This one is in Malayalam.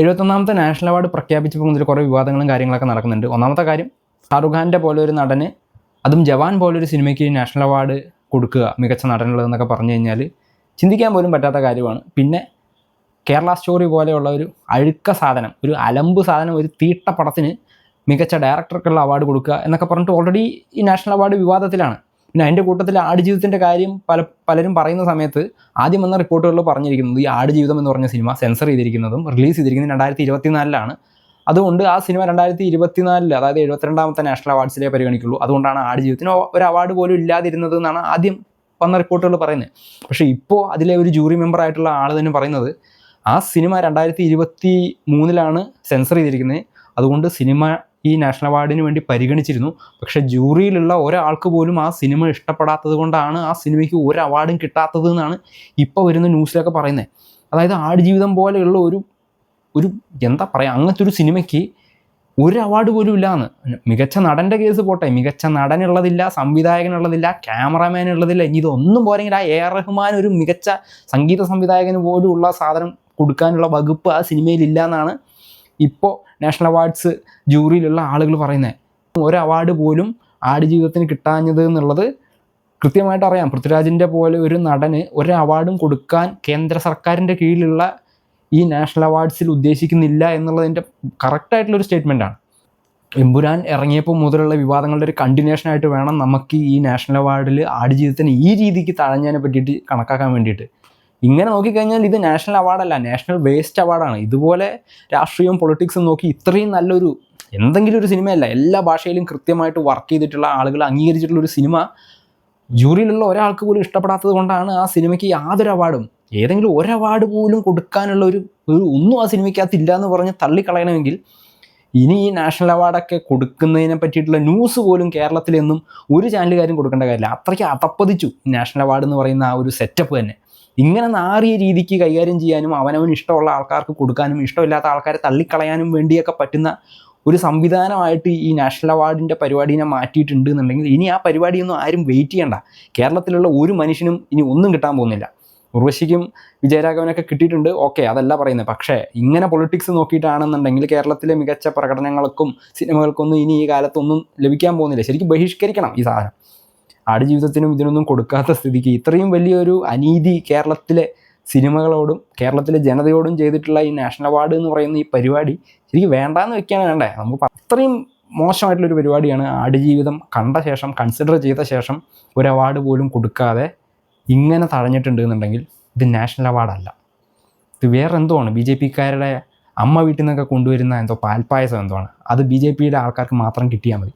71ാമത്തെ നാഷണൽ അവാർഡ് പ്രഖ്യാപിച്ചപ്പോൾ മുതൽ കുറേ വിവാദങ്ങളും കാര്യങ്ങളൊക്കെ നടക്കുന്നുണ്ട്. ഒന്നാമത്തെ കാര്യം, ഷാറുഖ് ഖാൻ്റെ പോലെ ഒരു നടന്, അതും ജവാൻ പോലൊരു സിനിമയ്ക്ക് നാഷണൽ അവാർഡ് കൊടുക്കുക മികച്ച നടനുള്ളതെന്നൊക്കെ പറഞ്ഞു കഴിഞ്ഞാൽ ചിന്തിക്കാൻ പോലും പറ്റാത്ത കാര്യമാണ്. പിന്നെ കേരള സ്റ്റോറി പോലെയുള്ള ഒരു അഴുക്ക സാധനം, ഒരു അലമ്പ് സാധനം, ഒരു തീട്ട പടത്തിന് മികച്ച ഡയറക്ടർക്കുള്ള അവാർഡ് കൊടുക്കുക എന്നൊക്കെ പറഞ്ഞിട്ട് ഓൾറെഡി ഈ നാഷണൽ അവാർഡ് വിവാദത്തിലാണ്. പിന്നെ അതിൻ്റെ കൂട്ടത്തിൽ ആടുജീവിതത്തിൻ്റെ കാര്യം പലരും പറയുന്ന സമയത്ത് ആദ്യം വന്ന റിപ്പോർട്ടുകളിൽ പറഞ്ഞിരിക്കുന്നത് ഈ ആടുജീവിതം എന്ന് പറഞ്ഞ സിനിമ സെൻസർ ചെയ്തിരിക്കുന്നതും റിലീസ് ചെയ്തിരിക്കുന്നതും 2024 അതുകൊണ്ട് ആ സിനിമ 2024 അതായത് 72ാമത്തെ നാഷണൽ അവാർഡ്സിലേ പരിഗണിക്കുള്ളൂ. അതുകൊണ്ടാണ് ആടുജീവിതത്തിന് ഒരു അവാർഡ് പോലും ഇല്ലാതിരുന്നത് എന്നാണ് ആദ്യം വന്ന റിപ്പോർട്ടുകൾ പറയുന്നത്. പക്ഷേ ഇപ്പോൾ അതിലെ ഒരു ജൂറി മെമ്പറായിട്ടുള്ള ആൾ തന്നെ പറയുന്നത് ആ സിനിമ 2023 സെൻസർ ചെയ്തിരിക്കുന്നത്. അതുകൊണ്ട് സിനിമ ഈ നാഷണൽ അവാർഡിന് വേണ്ടി പരിഗണിച്ചിരുന്നു. പക്ഷേ ജൂറിയിലുള്ള ഒരാൾക്ക് പോലും ആ സിനിമ ഇഷ്ടപ്പെടാത്തത് കൊണ്ടാണ് ആ സിനിമയ്ക്ക് ഒരു അവാർഡും കിട്ടാത്തത് എന്നാണ് ഇപ്പോൾ വരുന്ന ന്യൂസിലൊക്കെ പറയുന്നത്. അതായത് ആടുജീവിതം പോലെയുള്ള ഒരു എന്താ പറയുക, അങ്ങനത്തെ ഒരു സിനിമയ്ക്ക് ഒരു അവാർഡ് പോലും ഇല്ലയെന്ന്. മികച്ച നടൻ്റെ കേസ് പോട്ടെ, മികച്ച നടനുള്ളതില്ല, സംവിധായകനുള്ളതില്ല, ക്യാമറാമാനുള്ളതില്ല, ഇനി ഇതൊന്നും പോരെങ്കിൽ ആ AR റഹ്മാൻ ഒരു മികച്ച സംഗീത സംവിധായകന് പോലും ഉള്ള സാധനം കൊടുക്കാനുള്ള വകുപ്പ് ആ സിനിമയിലില്ല എന്നാണ് ഇപ്പോൾ നാഷണൽ അവാർഡ്സ് ജൂറിയിലുള്ള ആളുകൾ പറയുന്നത്. ഒരു അവാർഡ് പോലും ആടുജീവിതത്തിന് കിട്ടാഞ്ഞത് എന്നുള്ളത് കൃത്യമായിട്ട് അറിയാം. പൃഥ്വിരാജിൻ്റെ പോലെ ഒരു നടന് ഒരു അവാർഡും കൊടുക്കാൻ കേന്ദ്ര സർക്കാരിൻ്റെ കീഴിലുള്ള ഈ നാഷണൽ അവാർഡ്സിൽ ഉദ്ദേശിക്കുന്നില്ല എന്നുള്ളതിൻ്റെ കറക്റ്റായിട്ടുള്ളൊരു സ്റ്റേറ്റ്മെൻറ്റാണ്. എമ്പുരാൻ ഇറങ്ങിയപ്പോൾ മുതലുള്ള വിവാദങ്ങളുടെ ഒരു കണ്ടിന്യൂഷനായിട്ട് വേണം നമുക്ക് ഈ നാഷണൽ അവാർഡിൽ ആടുജീവിതത്തിന് ഈ രീതിക്ക് തഴഞ്ഞതിനെ പറ്റിയിട്ട് കണക്കാക്കാൻ വേണ്ടിയിട്ട്. ഇങ്ങനെ നോക്കിക്കഴിഞ്ഞാൽ ഇത് നാഷണൽ അവാർഡല്ല, നാഷണൽ വേസ്റ്റ് അവാർഡാണ്. ഇതുപോലെ രാഷ്ട്രീയവും പൊളിറ്റിക്സും നോക്കി ഇത്രയും നല്ലൊരു എന്തെങ്കിലും ഒരു സിനിമയല്ല, എല്ലാ ഭാഷയിലും കൃത്യമായിട്ട് വർക്ക് ചെയ്തിട്ടുള്ള ആളുകൾ അംഗീകരിച്ചിട്ടുള്ളൊരു സിനിമ ജൂറിയിലുള്ള ഒരാൾക്ക് പോലും ഇഷ്ടപ്പെടാത്തത് കൊണ്ടാണ് ആ സിനിമയ്ക്ക് യാതൊരു അവാർഡും, ഏതെങ്കിലും ഒരു അവാർഡ് പോലും കൊടുക്കാനുള്ള ഒരു ഒന്നും ആ സിനിമയ്ക്കകത്തില്ല എന്ന് പറഞ്ഞ് തള്ളിക്കളയണമെങ്കിൽ ഇനി ഈ നാഷണൽ അവാർഡൊക്കെ കൊടുക്കുന്നതിനെ പറ്റിയിട്ടുള്ള ന്യൂസ് പോലും കേരളത്തിലെന്നും ഒരു ചാനലുകാരും കൊടുക്കേണ്ട കാര്യമില്ല. അത്രയ്ക്ക് അതപ്പതിച്ചു നാഷണൽ അവാർഡ് എന്ന് പറയുന്ന ആ ഒരു സെറ്റപ്പ് തന്നെ. ഇങ്ങനെ നാറിയ രീതിക്ക് കൈകാര്യം ചെയ്യാനും അവനവന് ഇഷ്ടമുള്ള ആൾക്കാർക്ക് കൊടുക്കാനും ഇഷ്ടമില്ലാത്ത ആൾക്കാരെ തള്ളിക്കളയാനും വേണ്ടിയൊക്കെ പറ്റുന്ന ഒരു സംവിധാനമായിട്ട് ഈ നാഷണൽ അവാർഡിൻ്റെ പരിപാടിനെ മാറ്റിയിട്ടുണ്ട് എന്നുണ്ടെങ്കിൽ ഇനി ആ പരിപാടിയൊന്നും ആരും വെയിറ്റ് ചെയ്യണ്ട. കേരളത്തിലുള്ള ഒരു മനുഷ്യനും ഇനി ഒന്നും കിട്ടാൻ പോകുന്നില്ല. ഉർവശിക്കും വിജയരാഘവനൊക്കെ കിട്ടിയിട്ടുണ്ട്, ഓക്കെ, അതല്ല പറയുന്നത്. പക്ഷേ ഇങ്ങനെ പൊളിറ്റിക്സ് നോക്കിയിട്ടാണെന്നുണ്ടെങ്കിൽ കേരളത്തിലെ മികച്ച പ്രകടനങ്ങൾക്കും സിനിമകൾക്കൊന്നും ഇനി ഈ കാലത്തൊന്നും ലഭിക്കാൻ പോകുന്നില്ല. ശരിക്കും ബഹിഷ്കരിക്കണം ഈ സാധനം. ആടുജീവിതത്തിനും ഇതിനൊന്നും കൊടുക്കാത്ത സ്ഥിതിക്ക് ഇത്രയും വലിയൊരു അനീതി കേരളത്തിലെ സിനിമകളോടും കേരളത്തിലെ ജനതയോടും ചെയ്തിട്ടുള്ള ഈ നാഷണൽ അവാർഡ് എന്ന് പറയുന്ന ഈ പരിപാടി ശരിക്കും വേണ്ടാന്ന് വെക്കുകയാണ് വേണ്ടേ. നമുക്ക് അത്രയും മോശമായിട്ടുള്ളൊരു പരിപാടിയാണ്. ആടുജീവിതം കണ്ട ശേഷം, കൺസിഡർ ചെയ്ത ശേഷം ഒരു അവാർഡ് പോലും കൊടുക്കാതെ ഇങ്ങനെ തഴഞ്ഞിട്ടുണ്ട് എന്നുണ്ടെങ്കിൽ ഇത് നാഷണൽ അവാർഡല്ല, ഇത് വേറെ എന്തോ ആണ്. BJPക്കാരുടെ അമ്മ വീട്ടിൽ നിന്നൊക്കെ കൊണ്ടുവരുന്ന എന്തോ പാൽപ്പായസം എന്തോ ആണ്. അത് BJPയുടെ ആൾക്കാർക്ക് മാത്രം കിട്ടിയാൽ മതി.